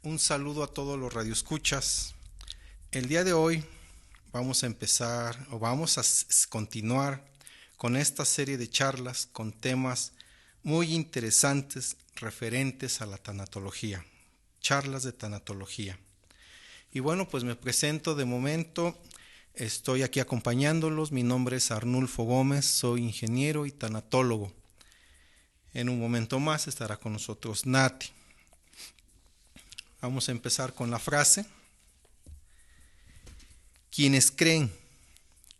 Un saludo a todos los radioescuchas. El día de hoy vamos a empezar o vamos a continuar con esta serie de charlas con temas muy interesantes referentes a la tanatología. Charlas de tanatología. Y bueno, pues me presento de momento. Estoy aquí acompañándolos. Mi nombre es Arnulfo Gómez, soy ingeniero y tanatólogo. En un momento más estará con nosotros Nati. Vamos a empezar con la frase. Quienes creen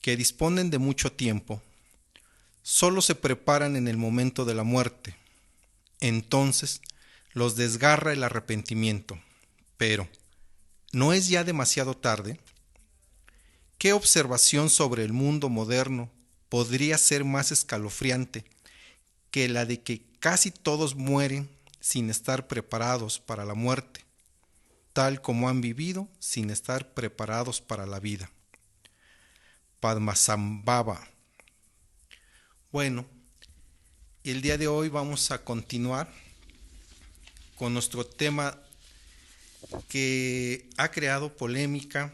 que disponen de mucho tiempo, solo se preparan en el momento de la muerte. Entonces los desgarra el arrepentimiento. Pero, ¿no es ya demasiado tarde? ¿Qué observación sobre el mundo moderno podría ser más escalofriante que la de que casi todos mueren sin estar preparados para la muerte, tal como han vivido sin estar preparados para la vida? Padmasambhava. Bueno, el día de hoy vamos a continuar con nuestro tema que ha creado polémica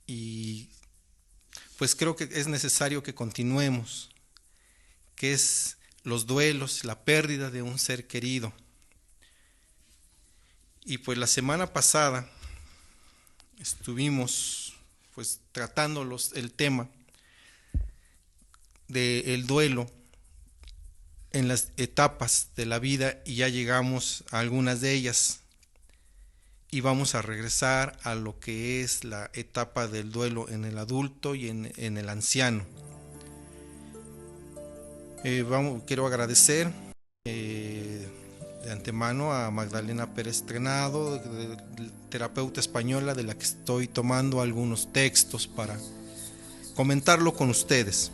y pues creo que es necesario que continuemos, que es los duelos, la pérdida de un ser querido. Y pues la semana pasada estuvimos pues tratando el tema del duelo en las etapas de la vida y ya llegamos a algunas de ellas y vamos a regresar a lo que es la etapa del duelo en el adulto y en el anciano. Quiero agradecer de antemano a Magdalena Pérez Trenado, terapeuta española, de la que estoy tomando algunos textos para comentarlo con ustedes.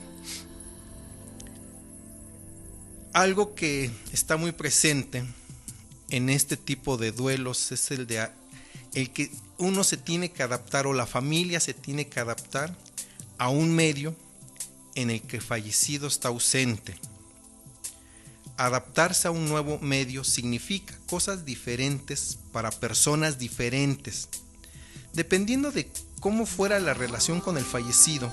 Algo que está muy presente en este tipo de duelos es el que uno se tiene que adaptar, o la familia se tiene que adaptar a un medio en el que el fallecido está ausente. Adaptarse a un nuevo medio significa cosas diferentes para personas diferentes, dependiendo de cómo fuera la relación con el fallecido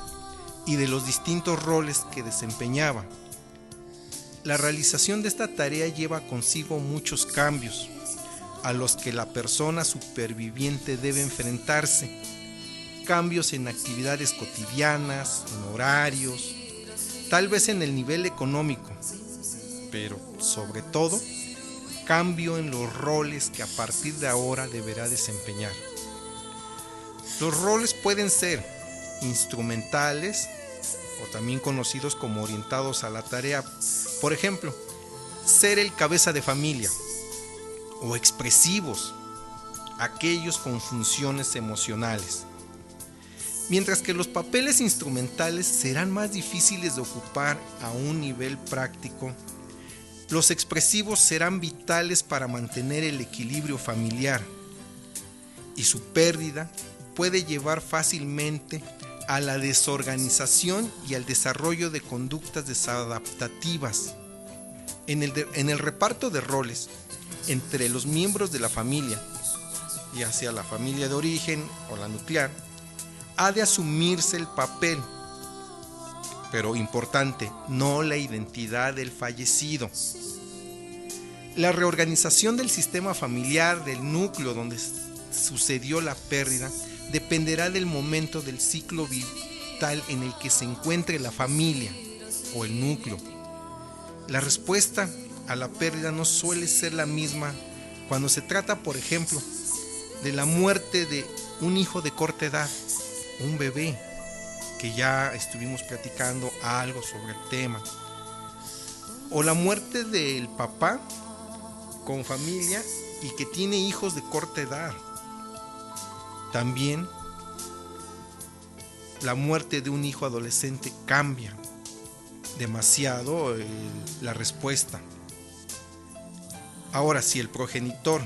y de los distintos roles que desempeñaba. La realización de esta tarea lleva consigo muchos cambios a los que la persona superviviente debe enfrentarse. Cambios en actividades cotidianas, en horarios, tal vez en el nivel económico, pero sobre todo, cambio en los roles que a partir de ahora deberá desempeñar. Los roles pueden ser instrumentales o también conocidos como orientados a la tarea. Por ejemplo, ser el cabeza de familia, o expresivos, aquellos con funciones emocionales. Mientras que los papeles instrumentales serán más difíciles de ocupar a un nivel práctico, los expresivos serán vitales para mantener el equilibrio familiar, y su pérdida puede llevar fácilmente a la desorganización y al desarrollo de conductas desadaptativas. En el reparto de roles entre los miembros de la familia, ya sea la familia de origen o la nuclear, ha de asumirse el papel, pero importante, no la identidad del fallecido. La reorganización del sistema familiar, del núcleo donde sucedió la pérdida, dependerá del momento del ciclo vital en el que se encuentre la familia o el núcleo. La respuesta a la pérdida no suele ser la misma cuando se trata, por ejemplo, de la muerte de un hijo de corta edad, un bebé, que ya estuvimos platicando algo sobre el tema, o la muerte del papá con familia y que tiene hijos de corta edad. También la muerte de un hijo adolescente cambia demasiado la respuesta. Ahora, si el progenitor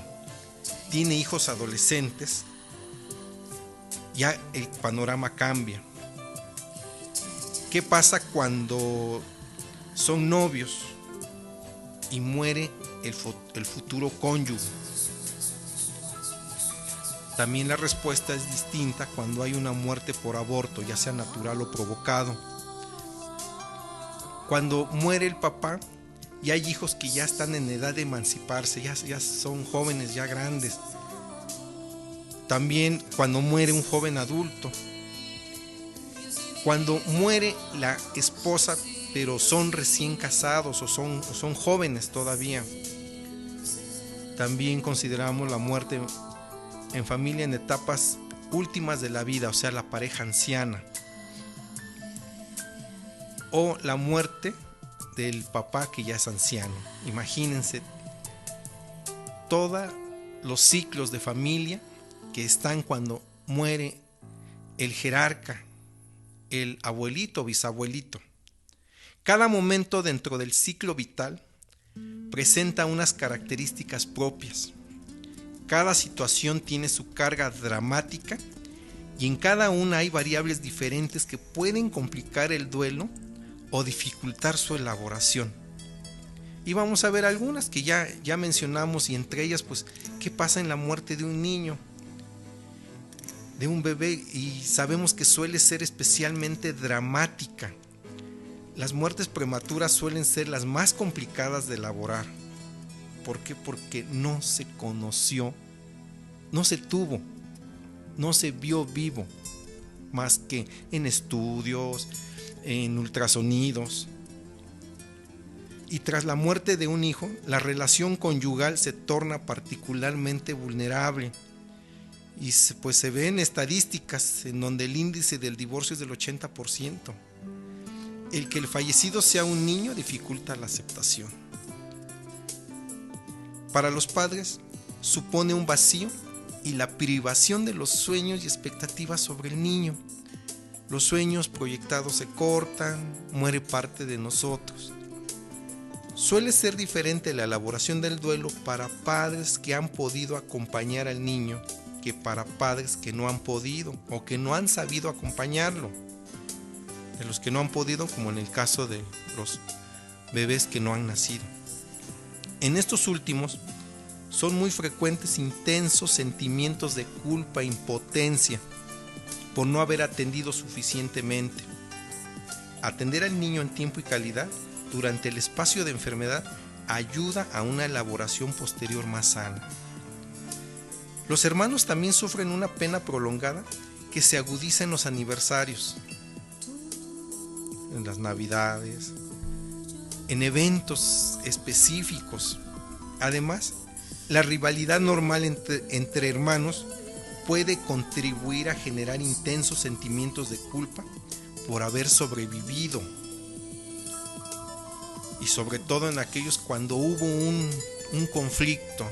tiene hijos adolescentes, ya el panorama cambia. ¿Qué pasa cuando son novios y muere el futuro cónyuge? También la respuesta es distinta cuando hay una muerte por aborto, ya sea natural o provocado. Cuando muere el papá y hay hijos que ya están en edad de emanciparse, ya son jóvenes, ya grandes. También cuando muere un joven adulto. Cuando muere la esposa, pero son recién casados o son jóvenes todavía. También consideramos la muerte en familia en etapas últimas de la vida, o sea, la pareja anciana. O la muerte del papá que ya es anciano. Imagínense todos los ciclos de familia que están cuando muere el jerarca, el abuelito o bisabuelito. Cada momento dentro del ciclo vital presenta unas características propias. Cada situación tiene su carga dramática y en cada una hay variables diferentes que pueden complicar el duelo o dificultar su elaboración. Y vamos a ver algunas que ya mencionamos, y entre ellas, pues, ¿qué pasa en la muerte de un niño, de un bebé? Y sabemos que suele ser especialmente dramática. Las muertes prematuras suelen ser las más complicadas de elaborar. ¿Por qué? Porque no se conoció, no se tuvo, no se vio vivo, más que en estudios, en ultrasonidos. Y tras la muerte de un hijo, la relación conyugal se torna particularmente vulnerable. Y pues se ven estadísticas en donde el índice del divorcio es del 80%. El que el fallecido sea un niño dificulta la aceptación. Para los padres supone un vacío y la privación de los sueños y expectativas sobre el niño. Los sueños proyectados se cortan, muere parte de nosotros. Suele ser diferente la elaboración del duelo para padres que han podido acompañar al niño que para padres que no han podido o que no han sabido acompañarlo. De los que no han podido, como en el caso de los bebés que no han nacido. En estos últimos son muy frecuentes intensos sentimientos de culpa e impotencia por no haber atendido suficientemente. Atender al niño en tiempo y calidad durante el espacio de enfermedad ayuda a una elaboración posterior más sana. Los hermanos también sufren una pena prolongada que se agudiza en los aniversarios, en las navidades, en eventos específicos. Además, la rivalidad normal entre hermanos puede contribuir a generar intensos sentimientos de culpa por haber sobrevivido. Y sobre todo en aquellos cuando hubo un conflicto,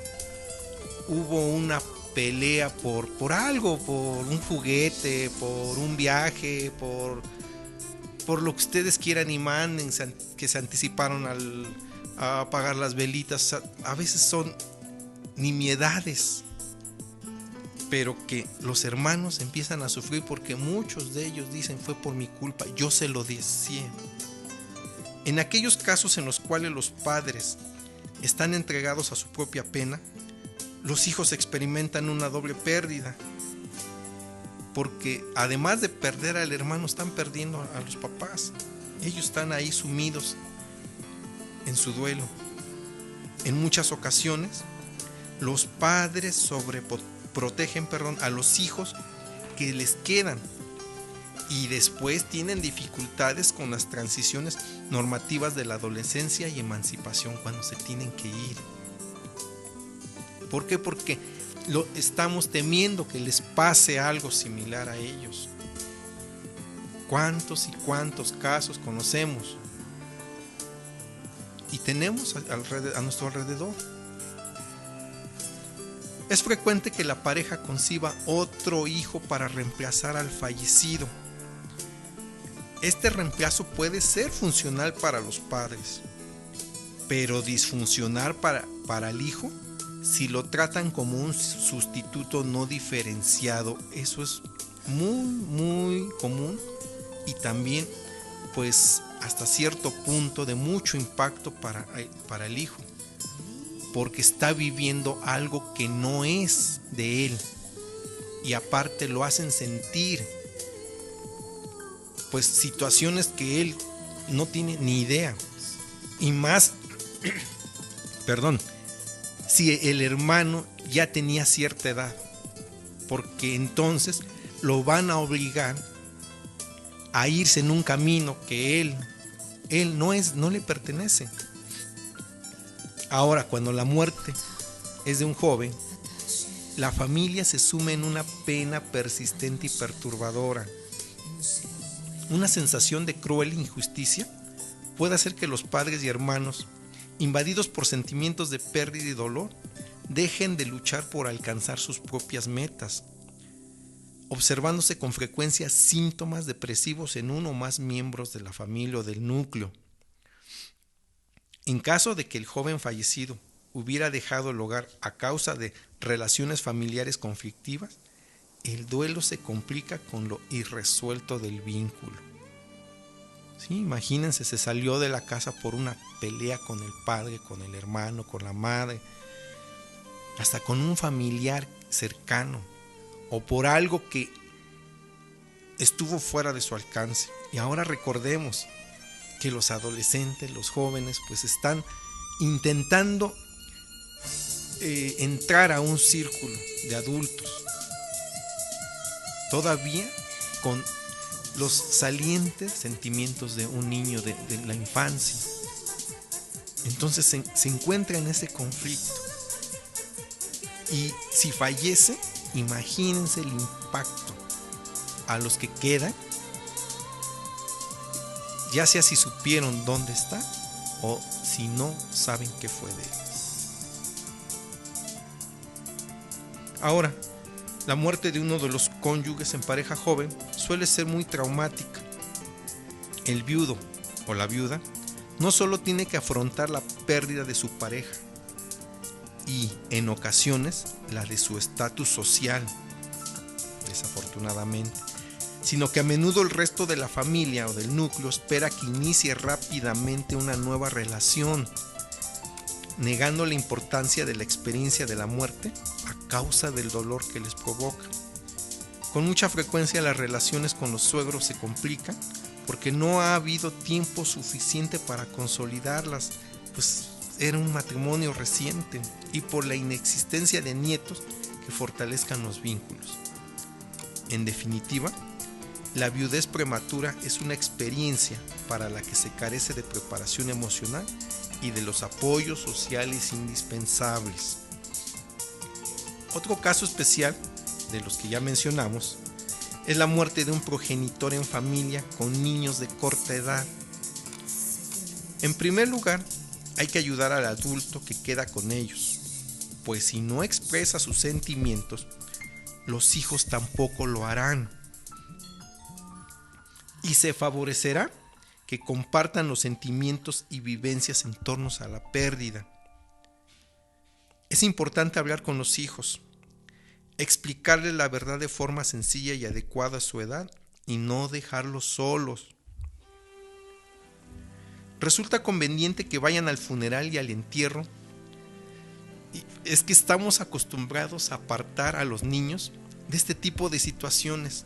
hubo una pelea por algo, por un juguete, por un viaje, por lo que ustedes quieran y manden, que se anticiparon a apagar las velitas. A veces son nimiedades, pero que los hermanos empiezan a sufrir porque muchos de ellos dicen: fue por mi culpa, yo se lo deseé. En aquellos casos en los cuales los padres están entregados a su propia pena, los hijos experimentan una doble pérdida, porque además de perder al hermano, están perdiendo a los papás. Ellos están ahí sumidos en su duelo. En muchas ocasiones, los padres sobreprotegen a los hijos que les quedan, y después tienen dificultades con las transiciones normativas de la adolescencia y emancipación cuando se tienen que ir. ¿Por qué? Porque estamos temiendo que les pase algo similar a ellos. ¿Cuántos y cuántos casos conocemos? Y tenemos a nuestro alrededor. Es frecuente que la pareja conciba otro hijo para reemplazar al fallecido. Este reemplazo puede ser funcional para los padres, pero disfuncional para el hijo si lo tratan como un sustituto no diferenciado. Eso es muy, muy común, y también, pues, hasta cierto punto de mucho impacto para el hijo, porque está viviendo algo que no es de él. y aparte lo hacen sentir pues situaciones que él no tiene ni idea. Y más, perdón, si el hermano ya tenía cierta edad, porque entonces lo van a obligar a irse en un camino que él no le pertenece. Ahora, cuando la muerte es de un joven, la familia se sume en una pena persistente y perturbadora. Una sensación de cruel injusticia puede hacer que los padres y hermanos, invadidos por sentimientos de pérdida y dolor, dejen de luchar por alcanzar sus propias metas, observándose con frecuencia síntomas depresivos en uno o más miembros de la familia o del núcleo. En caso de que el joven fallecido hubiera dejado el hogar a causa de relaciones familiares conflictivas, el duelo se complica con lo irresuelto del vínculo. Sí, imagínense, se salió de la casa por una pelea con el padre, con el hermano, con la madre, hasta con un familiar cercano, o por algo que estuvo fuera de su alcance. Y ahora recordemos que los adolescentes, los jóvenes, pues están intentando entrar a un círculo de adultos, todavía con los salientes sentimientos de un niño de la infancia. Entonces se encuentra en ese conflicto. Y si fallece, imagínense el impacto a los que quedan, ya sea si supieron dónde está o si no saben qué fue de él. Ahora, la muerte de uno de los cónyuges en pareja joven suele ser muy traumática. El viudo o la viuda no solo tiene que afrontar la pérdida de su pareja y, en ocasiones, la de su estatus social, desafortunadamente, sino que a menudo el resto de la familia o del núcleo espera que inicie rápidamente una nueva relación, negando la importancia de la experiencia de la muerte a causa del dolor que les provoca. Con mucha frecuencia las relaciones con los suegros se complican porque no ha habido tiempo suficiente para consolidarlas, pues era un matrimonio reciente, y por la inexistencia de nietos que fortalezcan los vínculos. En definitiva, la viudez prematura es una experiencia para la que se carece de preparación emocional y de los apoyos sociales indispensables. Otro caso especial de los que ya mencionamos es la muerte de un progenitor en familia con niños de corta edad. En primer lugar, hay que ayudar al adulto que queda con ellos, pues si no expresa sus sentimientos, los hijos tampoco lo harán. Y se favorecerá que compartan los sentimientos y vivencias en torno a la pérdida. Es importante hablar con los hijos, explicarles la verdad de forma sencilla y adecuada a su edad y no dejarlos solos. Resulta conveniente que vayan al funeral y al entierro. Y es que estamos acostumbrados a apartar a los niños de este tipo de situaciones.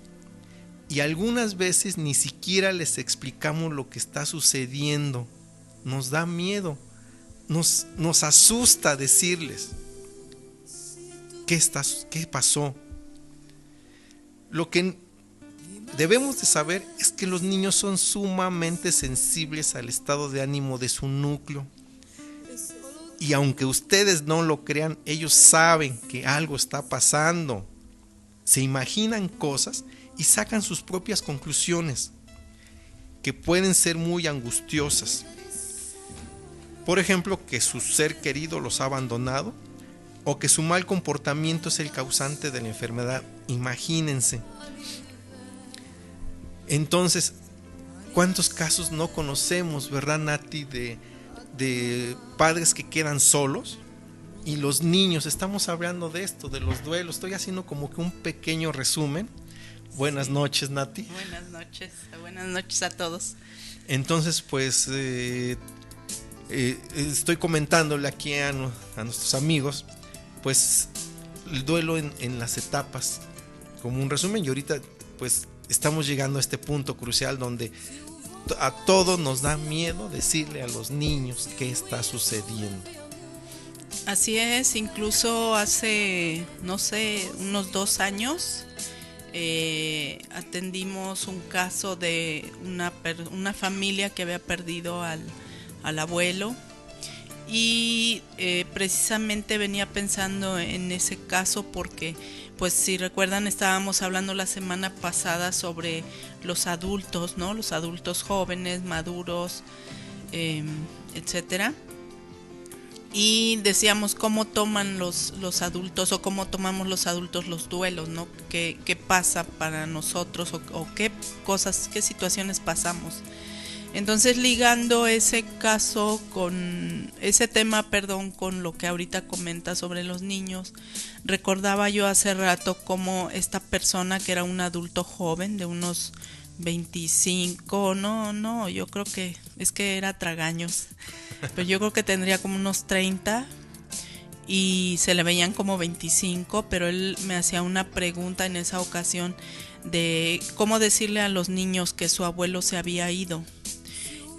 Y algunas veces ni siquiera les explicamos lo que está sucediendo. Nos da miedo, nos asusta decirles qué pasó. Lo que debemos de saber es que los niños son sumamente sensibles al estado de ánimo de su núcleo. Y aunque ustedes no lo crean, ellos saben que algo está pasando. Se imaginan cosas y sacan sus propias conclusiones, que pueden ser muy angustiosas. Por ejemplo, que su ser querido los ha abandonado o que su mal comportamiento es el causante de la enfermedad. Imagínense. Entonces, ¿cuántos casos no conocemos, verdad, Nati, de padres que quedan solos? Y los niños, estamos hablando de esto, de los duelos. Estoy haciendo como que un pequeño resumen. Buenas noches, Nati. Buenas noches a todos. Entonces, pues, estoy comentándole aquí a nuestros amigos, pues, el duelo en las etapas como un resumen, y ahorita pues estamos llegando a este punto crucial donde a todos nos da miedo decirle a los niños qué está sucediendo. Así es, incluso hace, no sé, unos 2 años atendimos un caso de una familia que había perdido al abuelo, y precisamente venía pensando en ese caso porque, pues si recuerdan, estábamos hablando la semana pasada sobre los adultos, ¿no? Los adultos jóvenes, maduros, etcétera. Y decíamos cómo toman los adultos, o cómo tomamos los adultos los duelos, ¿no? ¿Qué pasa para nosotros, o qué cosas, qué situaciones pasamos? Entonces, ligando ese caso con ese tema, con lo que ahorita comenta sobre los niños, recordaba yo hace rato cómo esta persona, que era un adulto joven de unos 25, no, yo creo que es que era tragaños, pero yo creo que tendría como unos 30 y se le veían como 25, pero él me hacía una pregunta en esa ocasión de cómo decirle a los niños que su abuelo se había ido.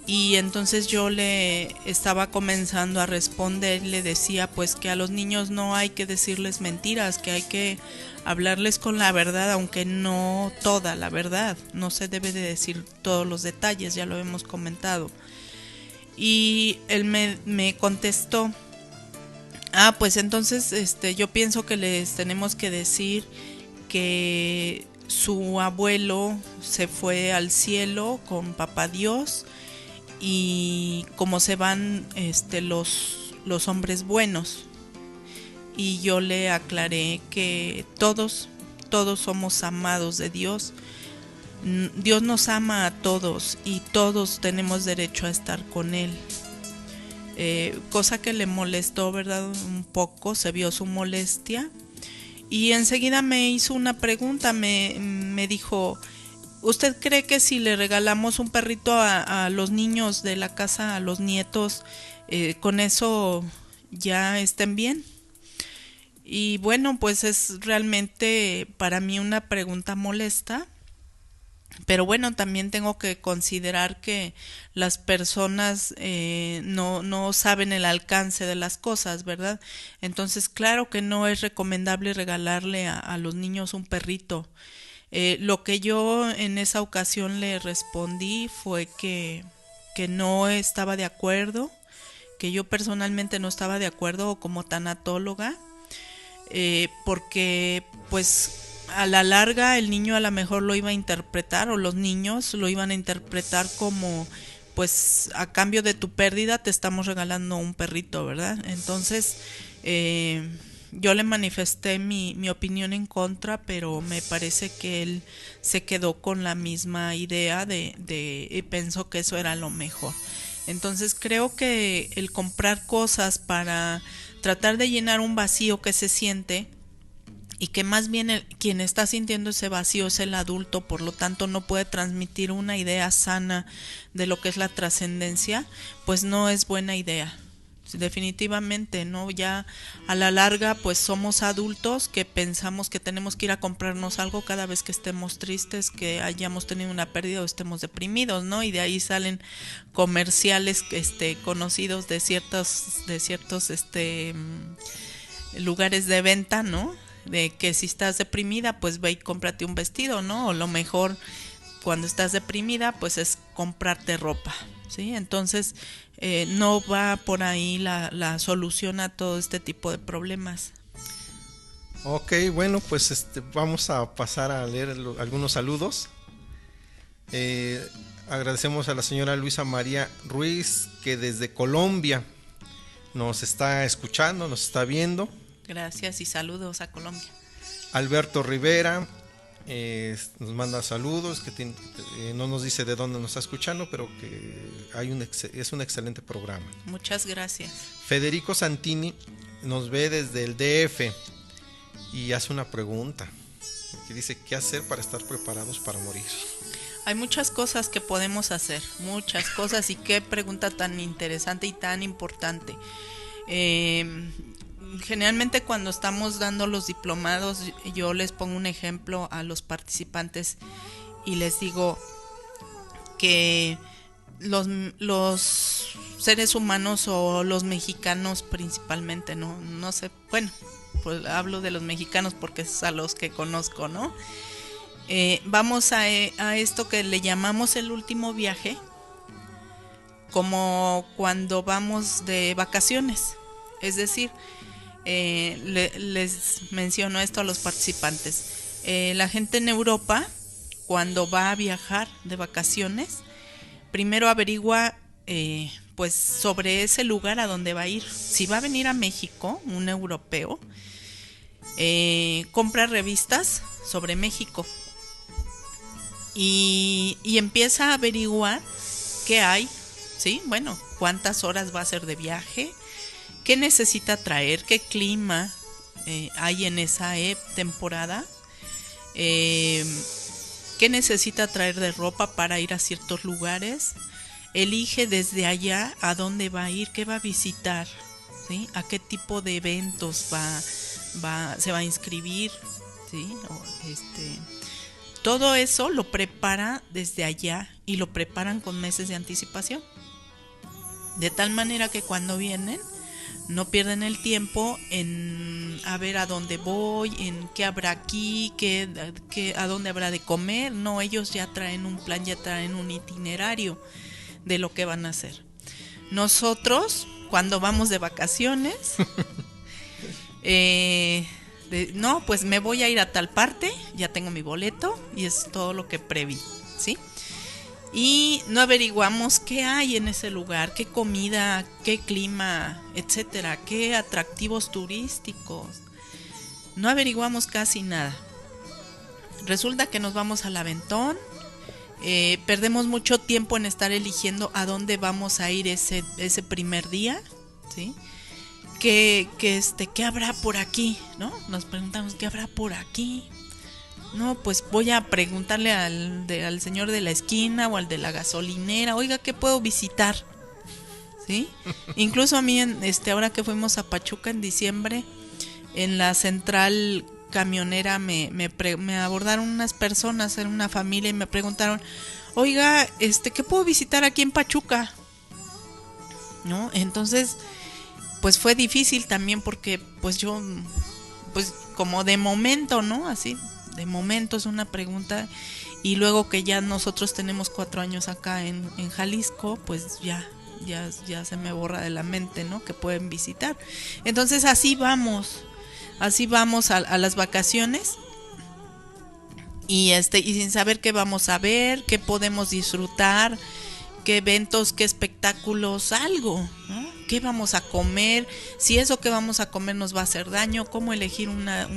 Y entonces yo le estaba comenzando a responder, le decía pues que a los niños no hay que decirles mentiras, que hay que hablarles con la verdad, aunque no toda la verdad, no se debe de decir todos los detalles, ya lo hemos comentado. Y él me contestó, pues entonces yo pienso que les tenemos que decir que su abuelo se fue al cielo con papá Dios, y cómo se van los hombres buenos. Y yo le aclaré que todos somos amados de Dios. Dios nos ama a todos y todos tenemos derecho a estar con Él. Cosa que le molestó, ¿verdad? Un poco, se vio su molestia. Y enseguida me hizo una pregunta, me dijo: ¿usted cree que si le regalamos un perrito a los niños de la casa, a los nietos, con eso ya estén bien? Y bueno, pues es realmente para mí una pregunta molesta, pero bueno, también tengo que considerar que las personas no saben el alcance de las cosas, ¿verdad? Entonces, claro que no es recomendable regalarle a los niños un perrito. Lo que yo en esa ocasión le respondí fue que no estaba de acuerdo, que yo personalmente no estaba de acuerdo como tanatóloga, porque pues a la larga el niño a lo mejor lo iba a interpretar, o los niños lo iban a interpretar como, pues a cambio de tu pérdida te estamos regalando un perrito, ¿verdad? Entonces yo le manifesté mi opinión en contra, pero me parece que él se quedó con la misma idea y pensó que eso era lo mejor. Entonces creo que el comprar cosas para tratar de llenar un vacío que se siente, y que más bien quien está sintiendo ese vacío es el adulto, por lo tanto no puede transmitir una idea sana de lo que es la trascendencia, pues no es buena idea. Definitivamente, ¿no? Ya a la larga pues somos adultos que pensamos que tenemos que ir a comprarnos algo cada vez que estemos tristes, que hayamos tenido una pérdida o estemos deprimidos, ¿no? Y de ahí salen comerciales conocidos de ciertos lugares de venta, ¿no? De que si estás deprimida, pues ve y cómprate un vestido, ¿no? O lo mejor cuando estás deprimida, pues es comprarte ropa, ¿sí? Entonces no va por ahí la solución a todo este tipo de problemas. Ok, bueno, pues vamos a pasar a leer algunos saludos. Agradecemos a la señora Luisa María Ruiz, que desde Colombia nos está escuchando, nos está viendo. Gracias y saludos a Colombia. Alberto Rivera nos manda saludos, que no nos dice de dónde nos está escuchando, pero que es un excelente programa. Muchas gracias. Federico Santini nos ve desde el DF y hace una pregunta que dice: ¿qué hacer para estar preparados para morir? Hay muchas cosas que podemos hacer, muchas cosas, y qué pregunta tan interesante y tan importante. generalmente cuando estamos dando los diplomados, yo les pongo un ejemplo a los participantes y les digo que los seres humanos o los mexicanos principalmente, no sé, bueno, pues hablo de los mexicanos porque es a los que conozco, ¿no? Vamos a esto que le llamamos el último viaje, como cuando vamos de vacaciones. Es decir, les menciono esto a los participantes. La gente en Europa, cuando va a viajar de vacaciones, primero averigua pues sobre ese lugar a donde va a ir. Si va a venir a México, un europeo, compra revistas sobre México y empieza a averiguar qué hay, ¿sí? Bueno, cuántas horas va a ser de viaje, qué necesita traer, qué clima hay en esa temporada, qué necesita traer de ropa para ir a ciertos lugares. Elige desde allá a dónde va a ir, qué va a visitar, ¿sí? A qué tipo de eventos se va a inscribir, ¿sí? Todo eso lo prepara desde allá y lo preparan con meses de anticipación. De tal manera que cuando vienen no pierden el tiempo en a ver a dónde voy, en qué habrá aquí, a dónde habrá de comer. No, ellos ya traen un plan, ya traen un itinerario de lo que van a hacer. Nosotros, cuando vamos de vacaciones, no, pues me voy a ir a tal parte, ya tengo mi boleto y es todo lo que preví, ¿sí? Y no averiguamos qué hay en ese lugar, qué comida, qué clima, etcétera, qué atractivos turísticos. No averiguamos casi nada. Resulta que nos vamos al aventón, perdemos mucho tiempo en estar eligiendo a dónde vamos a ir ese primer día, ¿sí? ¿Qué habrá por aquí? ¿No? Nos preguntamos, ¿qué habrá por aquí? No, pues voy a preguntarle al señor de la esquina o al de la gasolinera, oiga, ¿qué puedo visitar? ¿Sí? Incluso a mí, ahora que fuimos a Pachuca en diciembre, en la central camionera me abordaron unas personas, en una familia, y me preguntaron, oiga, ¿qué puedo visitar aquí en Pachuca? ¿No? Entonces, pues fue difícil también porque pues yo, pues como de momento, ¿no? Así, de momento es una pregunta, y luego que ya nosotros tenemos 4 años acá en Jalisco, pues ya se me borra de la mente, ¿no? Que pueden visitar. Entonces así vamos a las vacaciones y sin saber qué vamos a ver, qué podemos disfrutar, qué eventos, qué espectáculos, algo, ¿no? ¿Qué vamos a comer? Si eso que vamos a comer nos va a hacer daño, cómo elegir una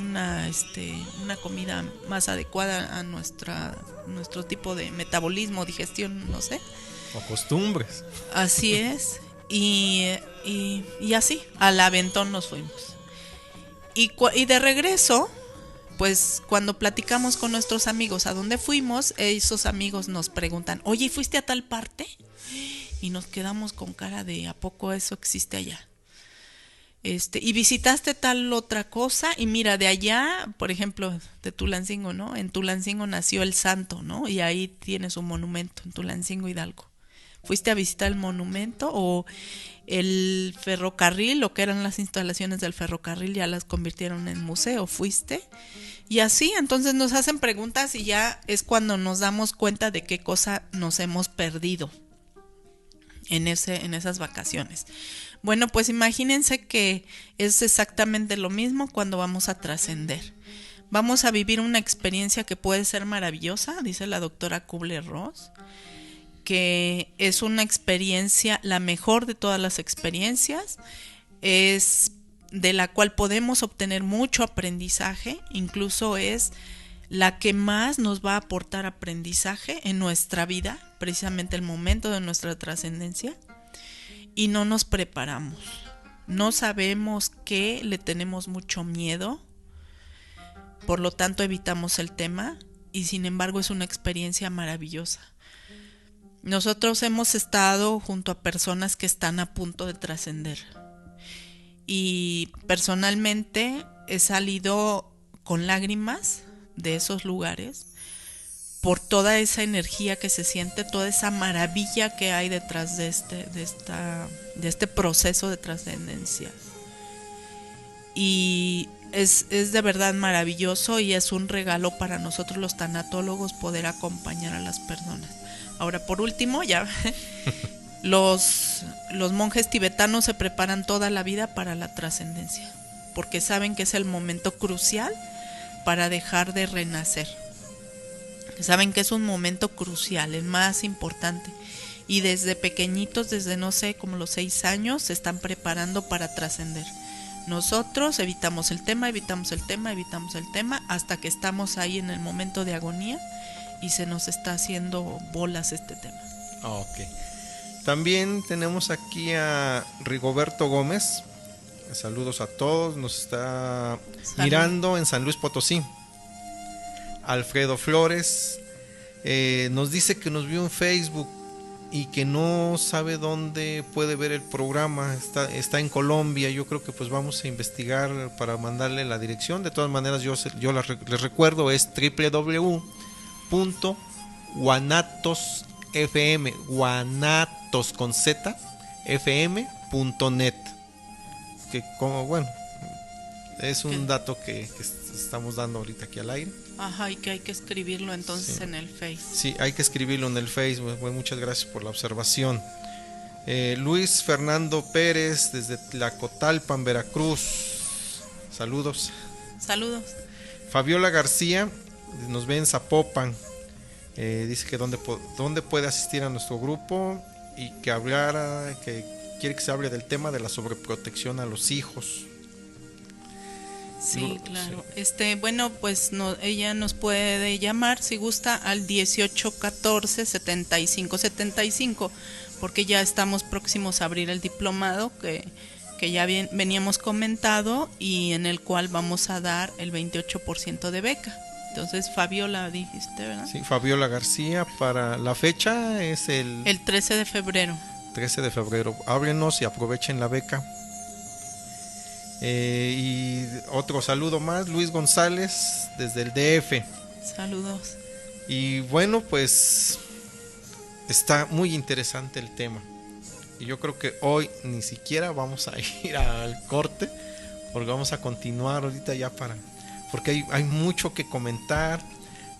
comida más adecuada a nuestro tipo de metabolismo, digestión, no sé. O costumbres. Así es. Y así, al aventón nos fuimos. Y de regreso, pues cuando platicamos con nuestros amigos a dónde fuimos, esos amigos nos preguntan, oye, ¿fuiste a tal parte? Y nos quedamos con cara de, ¿a poco eso existe allá? Y visitaste tal otra cosa, y mira, de allá, por ejemplo, de Tulancingo, ¿no? En Tulancingo nació el santo, ¿no? Y ahí tienes un monumento, en Tulancingo, Hidalgo. ¿Fuiste a visitar el monumento? O el ferrocarril, lo que eran las instalaciones del ferrocarril, ya las convirtieron en museo, ¿fuiste? Y así, entonces nos hacen preguntas y ya es cuando nos damos cuenta de qué cosa nos hemos perdido en esas vacaciones. Bueno, pues imagínense que es exactamente lo mismo cuando vamos a trascender. Vamos a vivir una experiencia que puede ser maravillosa, dice la doctora Kubler-Ross, que es una experiencia, la mejor de todas las experiencias, es de la cual podemos obtener mucho aprendizaje, incluso es la que más nos va a aportar aprendizaje en nuestra vida, precisamente el momento de nuestra trascendencia, y no nos preparamos, no sabemos qué, le tenemos mucho miedo, por lo tanto evitamos el tema, y sin embargo es una experiencia maravillosa. Nosotros hemos estado junto a personas que están a punto de trascender, y personalmente he salido con lágrimas de esos lugares por toda esa energía que se siente, toda esa maravilla que hay detrás de este proceso de trascendencia. Y es de verdad maravilloso y es un regalo para nosotros los tanatólogos poder acompañar a las personas. Ahora, por último, ya los monjes tibetanos se preparan toda la vida para la trascendencia, porque saben que es el momento crucial para dejar de renacer. Saben que es un momento crucial, el más importante. Y desde pequeñitos, desde no sé, como los 6 años, se están preparando para trascender. Nosotros evitamos el tema, hasta que estamos ahí en el momento de agonía y se nos está haciendo bolas este tema. Ok. También tenemos aquí a Rigoberto Gómez. Saludos a todos. Nos está mirando en San Luis Potosí. Alfredo Flores nos dice que nos vio en Facebook y que no sabe dónde puede ver el programa. Está en Colombia. Yo creo que pues vamos a investigar para mandarle la dirección. De todas maneras yo les recuerdo, es www.guanatosfm, guanatos con z, fm.net, que como bueno, es un dato que estamos dando ahorita aquí al aire. Ajá, y que hay que escribirlo entonces Sí. en el Face. Sí, hay que escribirlo en el Facebook. Bueno, muchas gracias por la observación. Luis Fernando Pérez desde Tlacotalpan, Veracruz. Saludos. Saludos. Fabiola García nos ve en Zapopan. Dice que dónde puede asistir a nuestro grupo y que quiere que se hable del tema de la sobreprotección a los hijos. Sí, claro. Bueno, pues ella nos puede llamar si gusta al 1814-7575, porque ya estamos próximos a abrir el diplomado que ya veníamos comentado y en el cual vamos a dar el 28% de beca. Entonces, Fabiola dijiste, ¿verdad? Sí, Fabiola García, para la fecha es el 13 de febrero. 13 de febrero. Háblenos y aprovechen la beca. Y otro saludo más, Luis González desde el DF. Saludos. Y bueno, pues está muy interesante el tema. Y yo creo que hoy ni siquiera vamos a ir al corte, porque vamos a continuar ahorita ya porque hay mucho que comentar,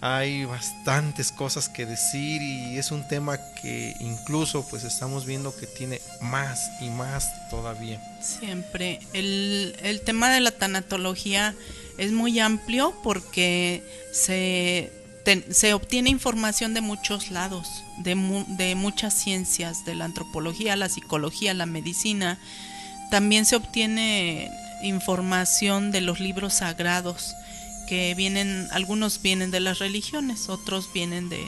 hay bastantes cosas que decir y es un tema que incluso pues estamos viendo que tiene más y más todavía. Siempre. El tema de la tanatología es muy amplio porque se obtiene información de muchos lados, de muchas ciencias, de la antropología, la psicología, la medicina. También se obtiene información de los libros sagrados, que algunos vienen de las religiones, otros vienen de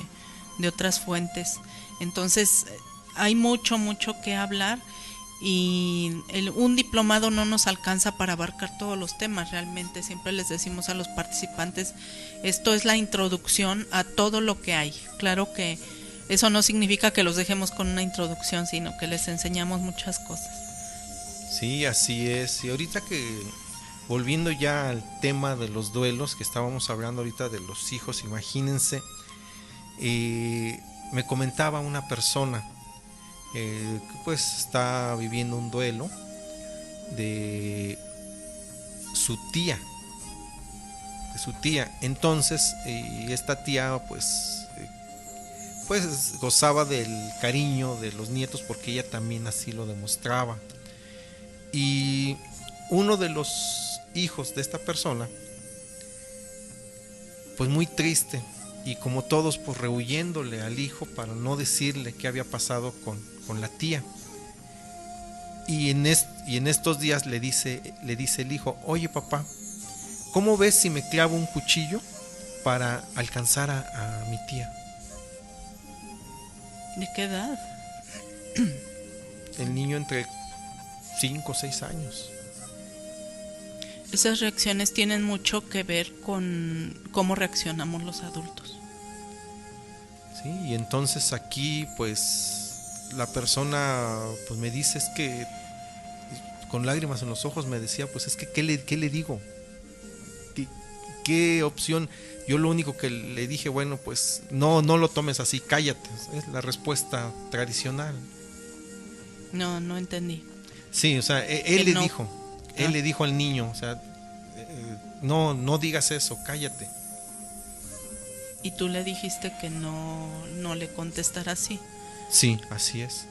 otras fuentes. Entonces hay mucho que hablar y un diplomado no nos alcanza para abarcar todos los temas. Realmente siempre les decimos a los participantes, esto es la introducción a todo lo que hay. Claro que eso no significa que los dejemos con una introducción, sino que les enseñamos muchas cosas. Sí, así es. Y ahorita volviendo ya al tema de los duelos, que estábamos hablando ahorita de los hijos, imagínense, me comentaba una persona que pues está viviendo un duelo de su tía. Entonces, esta tía pues gozaba del cariño de los nietos porque ella también así lo demostraba. Y uno de los hijos de esta persona, pues muy triste, y como todos pues rehuyéndole al hijo para no decirle qué había pasado con la tía. Y en estos días le dice el hijo: oye papá, ¿cómo ves si me clavo un cuchillo para alcanzar a mi tía? ¿De qué edad? El niño entre 5 o 6 años. Esas reacciones tienen mucho que ver con cómo reaccionamos los adultos. Sí, y entonces aquí pues la persona pues me dice, es que con lágrimas en los ojos me decía, pues es que ¿qué le digo? ¿Qué opción? Yo lo único que le dije, bueno, pues no lo tomes así, cállate. Es la respuesta tradicional. No entendí. Sí, o sea, él le dijo al niño, o sea, no digas eso, cállate. Y tú le dijiste que no le contestara así. Sí, así es.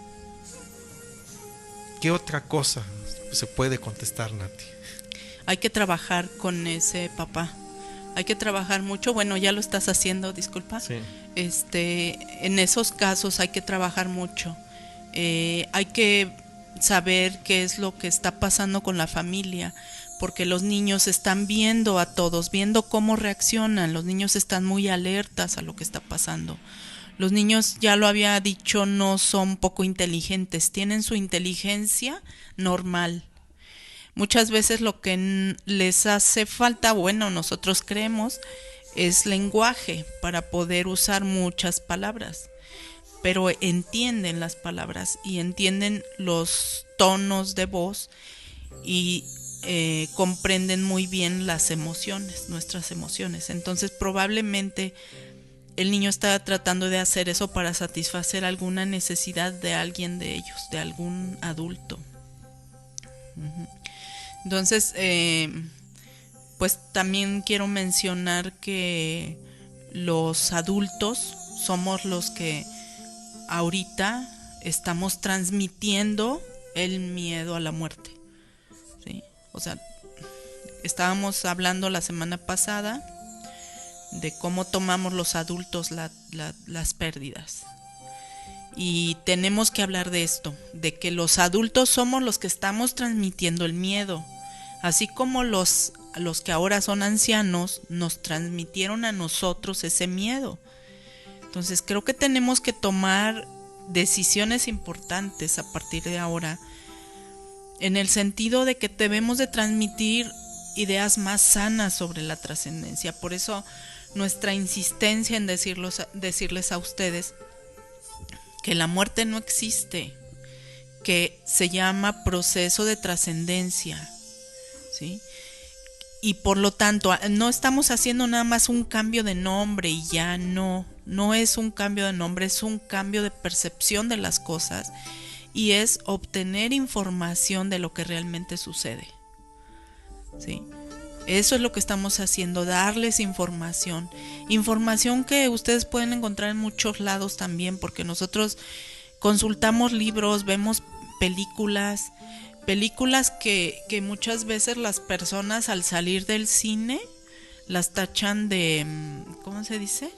¿Qué otra cosa se puede contestar, Nati? Hay que trabajar con ese papá. Hay que trabajar mucho. Bueno, ya lo estás haciendo, disculpa. Sí. En esos casos hay que trabajar mucho. Hay que saber qué es lo que está pasando con la familia, porque los niños están viendo a todos, viendo cómo reaccionan. Los niños están muy alertas a lo que está pasando. Los niños, ya lo había dicho, no son poco inteligentes, tienen su inteligencia normal. Muchas veces lo que les hace falta, bueno, nosotros creemos, es lenguaje para poder usar muchas palabras. Pero entienden las palabras y entienden los tonos de voz y comprenden muy bien las emociones, nuestras emociones. Entonces probablemente el niño está tratando de hacer eso para satisfacer alguna necesidad de alguien de ellos, de algún adulto. Entonces, pues también quiero mencionar que los adultos somos los que ahorita estamos transmitiendo el miedo a la muerte, ¿sí? O sea, estábamos hablando la semana pasada de cómo tomamos los adultos las pérdidas. Y tenemos que hablar de esto, de que los adultos somos los que estamos transmitiendo el miedo, así como los que ahora son ancianos nos transmitieron a nosotros ese miedo. Entonces creo que tenemos que tomar decisiones importantes a partir de ahora, en el sentido de que debemos de transmitir ideas más sanas sobre la trascendencia. Por eso nuestra insistencia en decirles a ustedes que la muerte no existe, que se llama proceso de trascendencia, ¿sí? Y por lo tanto no estamos haciendo nada más un cambio de nombre y ya no es un cambio de nombre, es un cambio de percepción de las cosas y es obtener información de lo que realmente sucede, ¿sí? Eso es lo que estamos haciendo, darles información que ustedes pueden encontrar en muchos lados también, porque nosotros consultamos libros, vemos películas que muchas veces las personas al salir del cine las tachan de, ¿cómo se dice?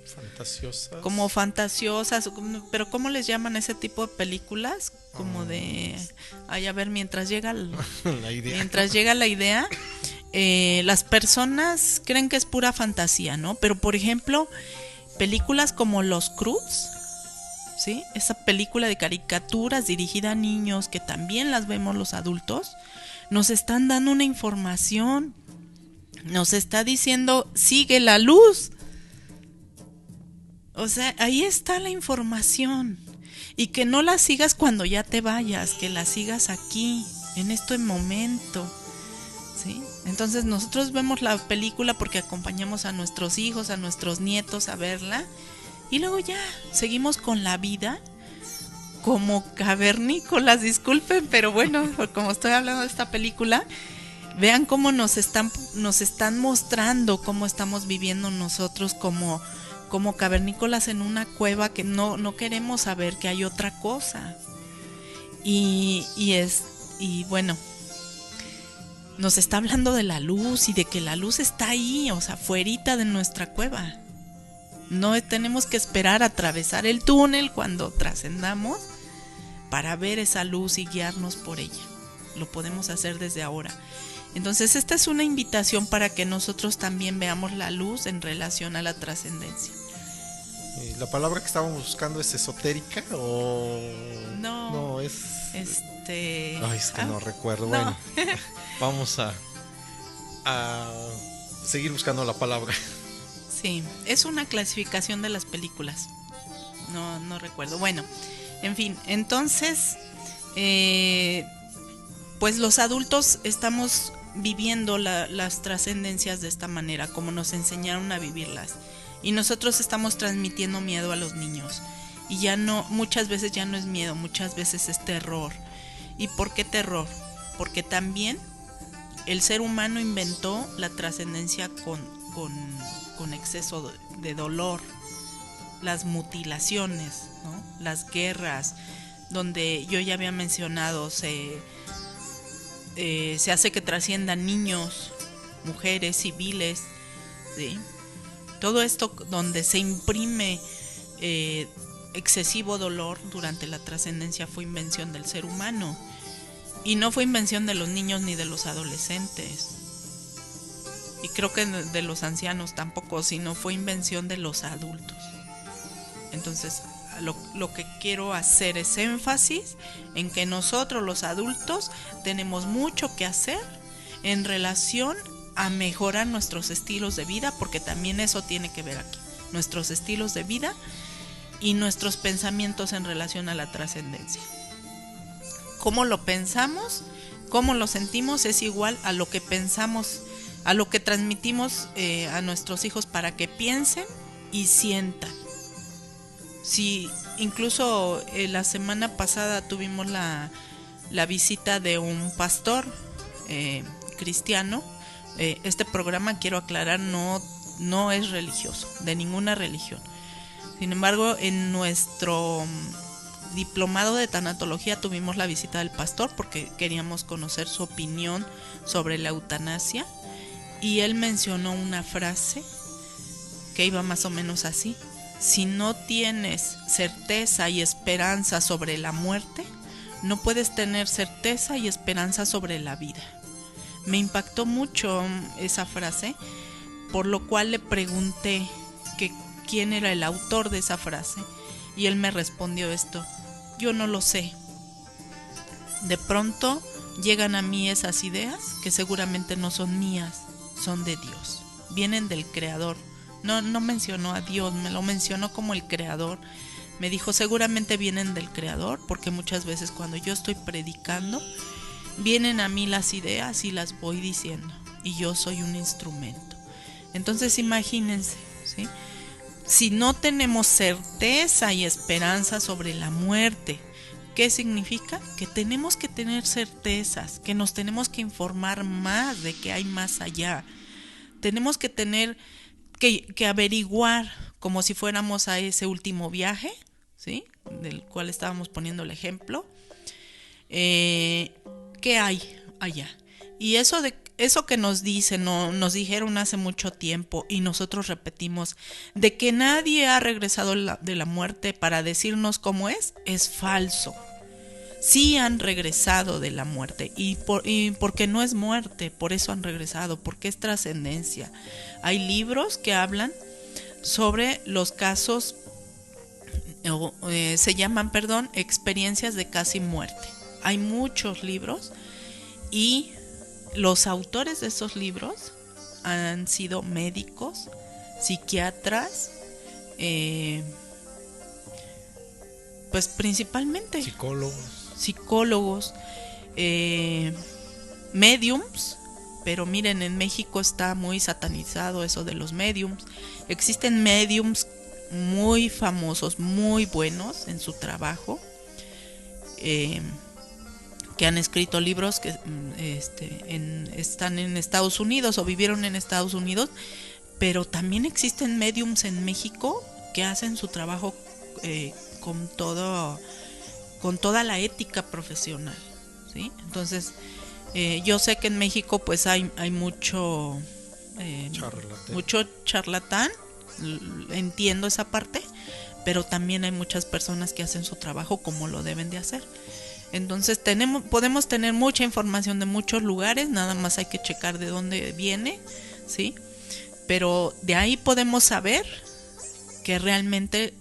Fantasiosas. Como fantasiosas, pero ¿cómo les llaman ese tipo de películas? Como de, a ver, mientras llega la idea, las personas creen que es pura fantasía, ¿no? Pero por ejemplo, películas como Los Cruz, ¿sí? Esa película de caricaturas dirigida a niños que también las vemos los adultos, nos están dando una información, nos está diciendo, sigue la luz. O sea, ahí está la información. Y que no la sigas cuando ya te vayas, que la sigas aquí, en este momento, ¿sí? Entonces nosotros vemos la película porque acompañamos a nuestros hijos, a nuestros nietos a verla, y luego ya seguimos con la vida como cavernícolas, disculpen, pero bueno, como estoy hablando de esta película, vean cómo nos están mostrando cómo estamos viviendo nosotros como cavernícolas en una cueva, que no queremos saber que hay otra cosa. Y bueno, nos está hablando de la luz y de que la luz está ahí, o sea, fuerita de nuestra cueva. No tenemos que esperar a atravesar el túnel cuando trascendamos para ver esa luz y guiarnos por ella. Lo podemos hacer desde ahora. Entonces esta es una invitación para que nosotros también veamos la luz en relación a la trascendencia. ¿La palabra que estábamos buscando es esotérica o...? No, es... Ay, es que no recuerdo. No. Bueno, vamos a seguir buscando la palabra. Sí, es una clasificación de las películas. No recuerdo. Bueno, en fin, entonces pues los adultos estamos viviendo las trascendencias de esta manera, como nos enseñaron a vivirlas. Y nosotros estamos transmitiendo miedo a los niños. Y ya no, muchas veces ya no es miedo, muchas veces es terror. ¿Y por qué terror? Porque también el ser humano inventó la trascendencia con exceso de dolor, las mutilaciones, ¿no? Las guerras, donde yo ya había mencionado, se hace que trasciendan niños, mujeres, civiles, ¿sí? Todo esto donde se imprime excesivo dolor durante la trascendencia fue invención del ser humano, y no fue invención de los niños ni de los adolescentes, y creo que de los ancianos tampoco, sino fue invención de los adultos. Entonces lo que quiero hacer es énfasis en que nosotros los adultos tenemos mucho que hacer en relación a mejorar nuestros estilos de vida, porque también eso tiene que ver aquí, nuestros estilos de vida y nuestros pensamientos en relación a la trascendencia. Cómo lo pensamos, cómo lo sentimos es igual a lo que pensamos, a lo que transmitimos a nuestros hijos para que piensen y sientan. Sí, incluso la semana pasada tuvimos la visita de un pastor cristiano. Este programa, quiero aclarar, no es religioso, de ninguna religión. Sin embargo, en nuestro diplomado de tanatología tuvimos la visita del pastor porque queríamos conocer su opinión sobre la eutanasia, y él mencionó una frase que iba más o menos así: si no tienes certeza y esperanza sobre la muerte, no puedes tener certeza y esperanza sobre la vida. Me impactó mucho esa frase, por lo cual le pregunté que quién era el autor de esa frase, y él me respondió esto: yo no lo sé. De pronto llegan a mí esas ideas que seguramente no son mías, son de Dios, vienen del Creador. No mencionó a Dios, me lo mencionó como el Creador. Me dijo, seguramente vienen del Creador, porque muchas veces cuando yo estoy predicando, vienen a mí las ideas y las voy diciendo, y yo soy un instrumento. Entonces imagínense, ¿sí? Si no tenemos certeza y esperanza sobre la muerte, ¿qué significa? Que tenemos que tener certezas, que nos tenemos que informar más de que hay más allá. Tenemos que tener que averiguar, como si fuéramos a ese último viaje, ¿sí? Del cual estábamos poniendo el ejemplo, ¿qué hay allá? Y eso que nos dicen, nos dijeron hace mucho tiempo, y nosotros repetimos, de que nadie ha regresado de la muerte para decirnos cómo es falso. Sí han regresado de la muerte, y porque no es muerte, por eso han regresado, porque es trascendencia. Hay libros que hablan sobre los casos, se llaman, experiencias de casi muerte. Hay muchos libros, y los autores de esos libros han sido médicos, psiquiatras, pues principalmente psicólogos, mediums. Pero miren, en México está muy satanizado eso de los mediums. Existen mediums muy famosos, muy buenos en su trabajo, que han escrito libros que están en Estados Unidos o vivieron en Estados Unidos, pero también existen mediums en México que hacen su trabajo con toda la ética profesional, ¿sí? Entonces, yo sé que en México pues hay mucho charlatán, entiendo esa parte, pero también hay muchas personas que hacen su trabajo como lo deben de hacer. Entonces podemos tener mucha información de muchos lugares, nada más hay que checar de dónde viene, ¿sí? Pero de ahí podemos saber que realmente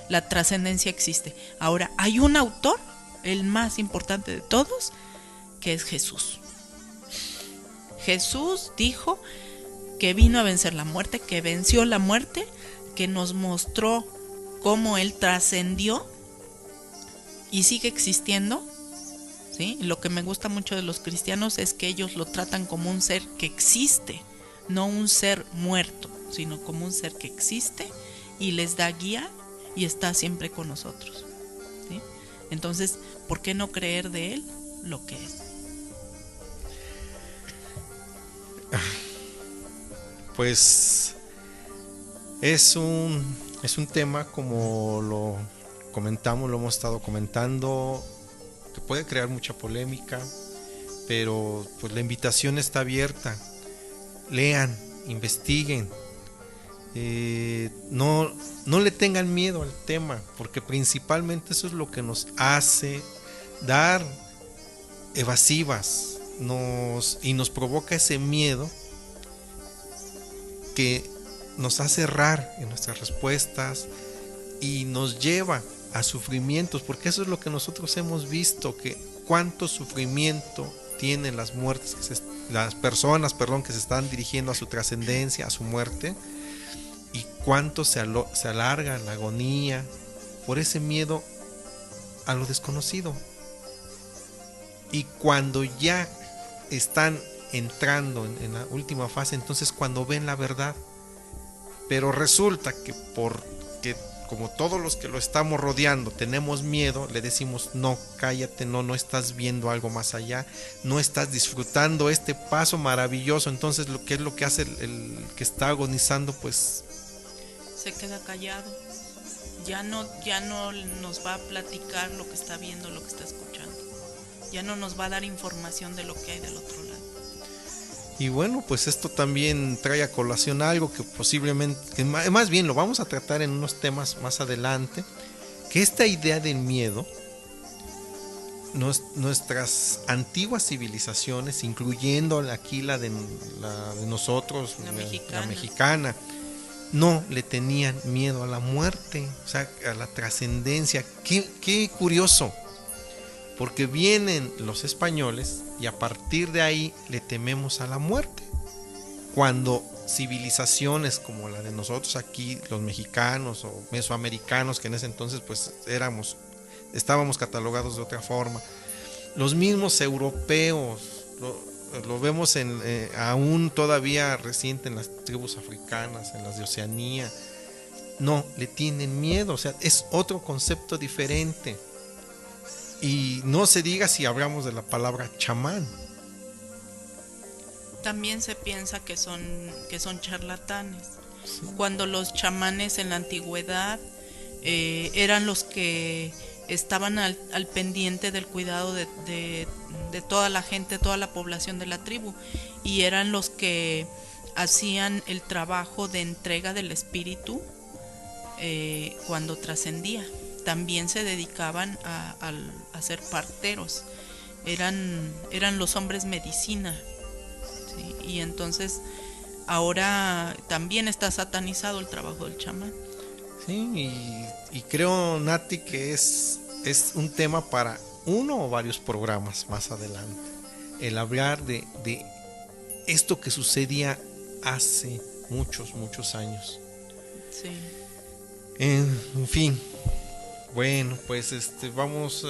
la trascendencia existe. Ahora, hay un autor, el más importante de todos, que es Jesús. Jesús dijo que vino a vencer la muerte, que venció la muerte, que nos mostró cómo él trascendió y sigue existiendo, ¿sí? Lo que me gusta mucho de los cristianos es que ellos lo tratan como un ser que existe, no un ser muerto, sino como un ser que existe y les da guía y está siempre con nosotros, ¿sí? Entonces, ¿por qué no creer de él lo que es? Pues es un tema, como lo comentamos, lo hemos estado comentando, que puede crear mucha polémica, pero pues la invitación está abierta. Lean, investiguen, no le tengan miedo al tema, porque principalmente eso es lo que nos hace dar evasivas, y nos provoca ese miedo que nos hace errar en nuestras respuestas y nos lleva a sufrimientos, porque eso es lo que nosotros hemos visto, que cuánto sufrimiento tienen las muertes, las personas, que se están dirigiendo a su trascendencia, a su muerte, y cuánto se alarga la agonía por ese miedo a lo desconocido. Y cuando ya están entrando en la última fase, entonces cuando ven la verdad, pero resulta que porque como todos los que lo estamos rodeando tenemos miedo, le decimos no, cállate, no estás viendo algo más allá, no estás disfrutando este paso maravilloso. Entonces ¿qué es lo que hace el que está agonizando? Pues se queda callado, ya no nos va a platicar lo que está viendo, lo que está escuchando, ya no nos va a dar información de lo que hay del otro lado. Y bueno, pues esto también trae a colación algo que posiblemente, más bien lo vamos a tratar en unos temas más adelante, que esta idea del miedo, nuestras antiguas civilizaciones, incluyendo aquí la de nosotros, la mexicana, no le tenían miedo a la muerte, o sea, a la trascendencia. Qué curioso, porque vienen los españoles y a partir de ahí le tememos a la muerte, cuando civilizaciones como la de nosotros aquí, los mexicanos o mesoamericanos, que en ese entonces pues estábamos catalogados de otra forma, los mismos europeos, lo vemos aún todavía reciente en las tribus africanas, en las de Oceanía, no le tienen miedo, o sea, es otro concepto diferente. Y no se diga si hablamos de la palabra chamán. También se piensa que son charlatanes. Sí. Cuando los chamanes en la antigüedad eran los que estaban al pendiente del cuidado de toda la gente, toda la población de la tribu, y eran los que hacían el trabajo de entrega del espíritu cuando trascendía. También se dedicaban a ser parteros, eran los hombres medicina, ¿sí? Y entonces ahora también está satanizado el trabajo del chamán. Sí, y creo, Nati, que es un tema para uno o varios programas más adelante, el hablar de esto que sucedía hace muchos años. Sí. En fin. Bueno, pues vamos,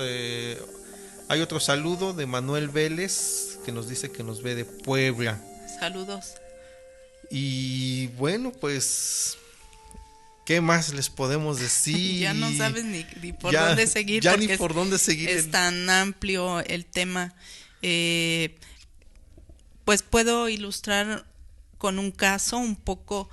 hay otro saludo de Manuel Vélez, que nos dice que nos ve de Puebla. Saludos. Y bueno, pues, ¿qué más les podemos decir? Ya no sabes ni por dónde seguir. Ya ni por dónde seguir. Es tan amplio el tema. Pues puedo ilustrar con un caso un poco,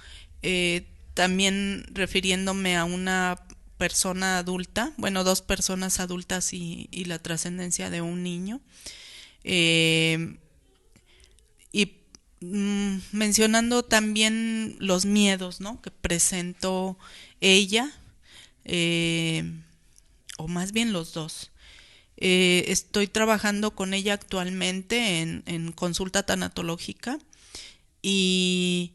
también refiriéndome a una persona adulta, bueno, dos personas adultas y la trascendencia de un niño, y mencionando también los miedos, ¿no?, que presentó ella, o más bien los dos. Estoy trabajando con ella actualmente en consulta tanatológica y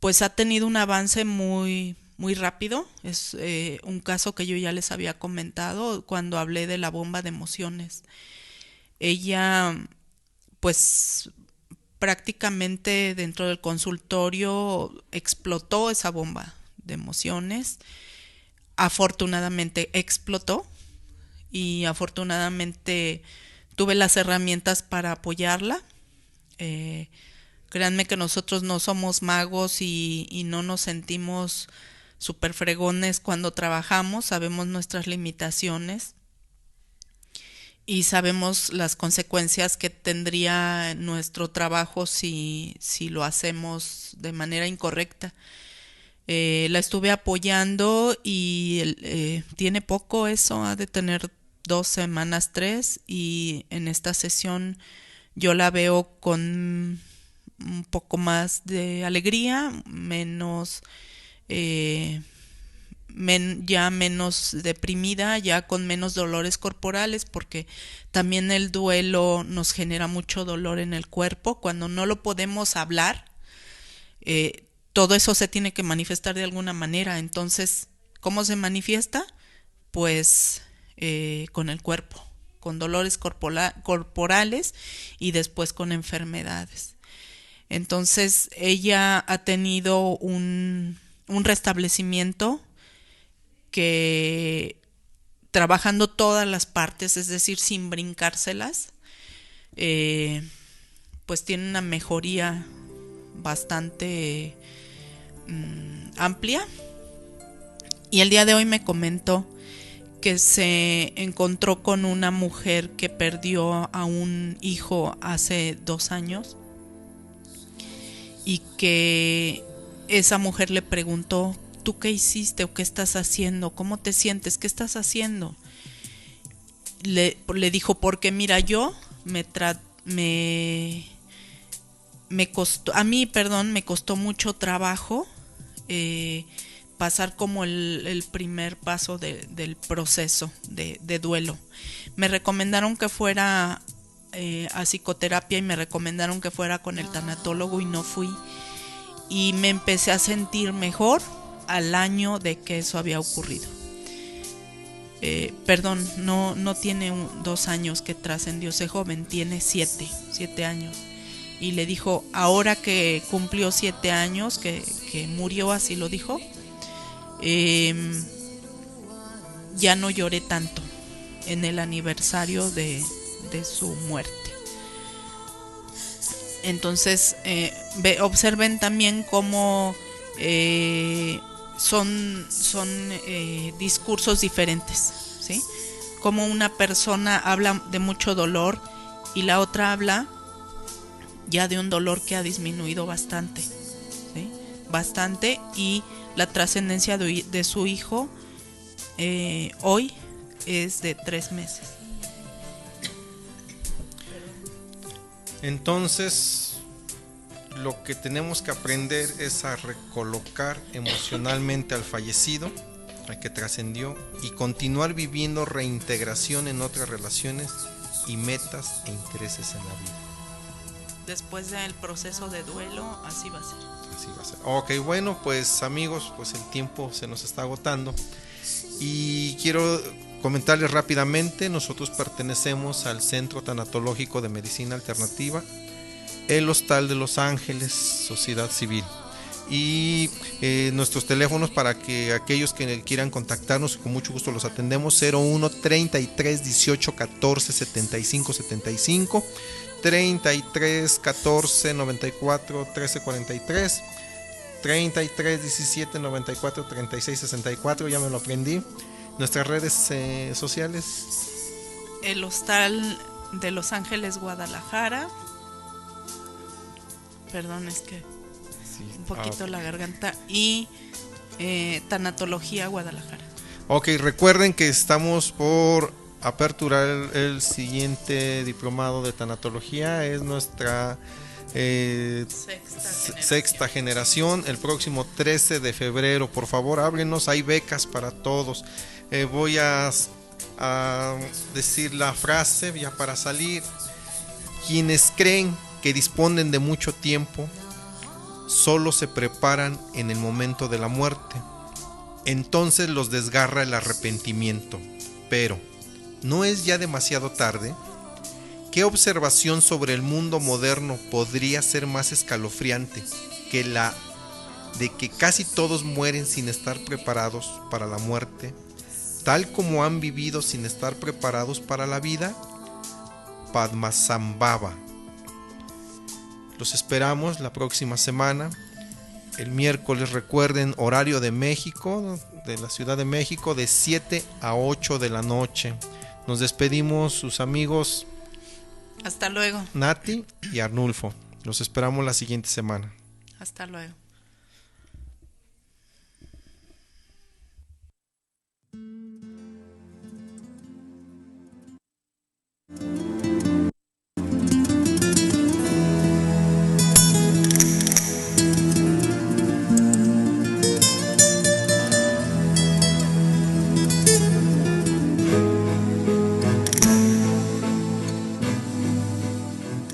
pues ha tenido un avance muy rápido. Es un caso que yo ya les había comentado cuando hablé de la bomba de emociones. Ella pues prácticamente dentro del consultorio explotó esa bomba de emociones. Afortunadamente explotó y afortunadamente tuve las herramientas para apoyarla. Créanme que nosotros no somos magos y no nos sentimos súper fregones cuando trabajamos, sabemos nuestras limitaciones y sabemos las consecuencias que tendría nuestro trabajo si lo hacemos de manera incorrecta. La estuve apoyando y tiene poco eso, ha de tener 2 semanas, 3, y en esta sesión yo la veo con un poco más de alegría, menos ya menos deprimida, ya con menos dolores corporales, porque también el duelo nos genera mucho dolor en el cuerpo. Cuando no lo podemos hablar, todo eso se tiene que manifestar de alguna manera. Entonces, ¿cómo se manifiesta? Pues con el cuerpo, con dolores corporales y después con enfermedades. Entonces, ella ha tenido un restablecimiento que, trabajando todas las partes, es decir, sin brincárselas, pues tiene una mejoría bastante amplia. Y el día de hoy me comentó que se encontró con una mujer que perdió a un hijo hace 2 años y que esa mujer le preguntó: ¿tú qué hiciste o qué estás haciendo? ¿Cómo te sientes? ¿Qué estás haciendo? Le dijo: porque mira, yo me costó, a mí, perdón, me costó mucho trabajo pasar como el primer paso del proceso de duelo. Me recomendaron que fuera a psicoterapia y me recomendaron que fuera con el tanatólogo y no fui. Y me empecé a sentir mejor al año de que eso había ocurrido. Perdón, no tiene 2 años que trascendió ese joven, tiene 7 años. Y le dijo, ahora que cumplió 7 años, que murió, así lo dijo, ya no lloré tanto en el aniversario de su muerte. Entonces, observen también cómo son discursos diferentes, ¿sí? Como una persona habla de mucho dolor y la otra habla ya de un dolor que ha disminuido bastante, ¿sí? Bastante, y la trascendencia de su hijo hoy es de 3 meses. Entonces, lo que tenemos que aprender es a recolocar emocionalmente al fallecido, al que trascendió, y continuar viviendo reintegración en otras relaciones y metas e intereses en la vida. Después del proceso de duelo, así va a ser. Así va a ser. Ok, bueno, pues amigos, pues el tiempo se nos está agotando y quiero comentarles rápidamente, nosotros pertenecemos al Centro Tanatológico de Medicina Alternativa, el Hostal de Los Ángeles, Sociedad Civil. Y nuestros teléfonos para que aquellos que quieran contactarnos, con mucho gusto los atendemos: 01 33 18 14 75 75, 33 14 94 13 43, 33 17 94 36 64, ya me lo aprendí. Nuestras redes sociales: el Hostal de Los Ángeles, Guadalajara. Perdón, es que un poquito la garganta. Y Tanatología Guadalajara. Ok, recuerden que estamos por aperturar el siguiente diplomado de tanatología. Es nuestra sexta generación, el próximo 13 de febrero. Por favor, háblenos, hay becas para todos. Voy a decir la frase ya para salir: quienes creen que disponen de mucho tiempo solo se preparan en el momento de la muerte, entonces los desgarra el arrepentimiento. Pero ¿no es ya demasiado tarde? ¿Qué observación sobre el mundo moderno podría ser más escalofriante que la de que casi todos mueren sin estar preparados para la muerte tal como han vivido sin estar preparados para la vida, Padmasambhava. Los esperamos la próxima semana. El miércoles, recuerden, horario de México, de la Ciudad de México, de 7 a 8 de la noche. Nos despedimos, sus amigos. Hasta luego. Nati y Arnulfo. Los esperamos la siguiente semana. Hasta luego.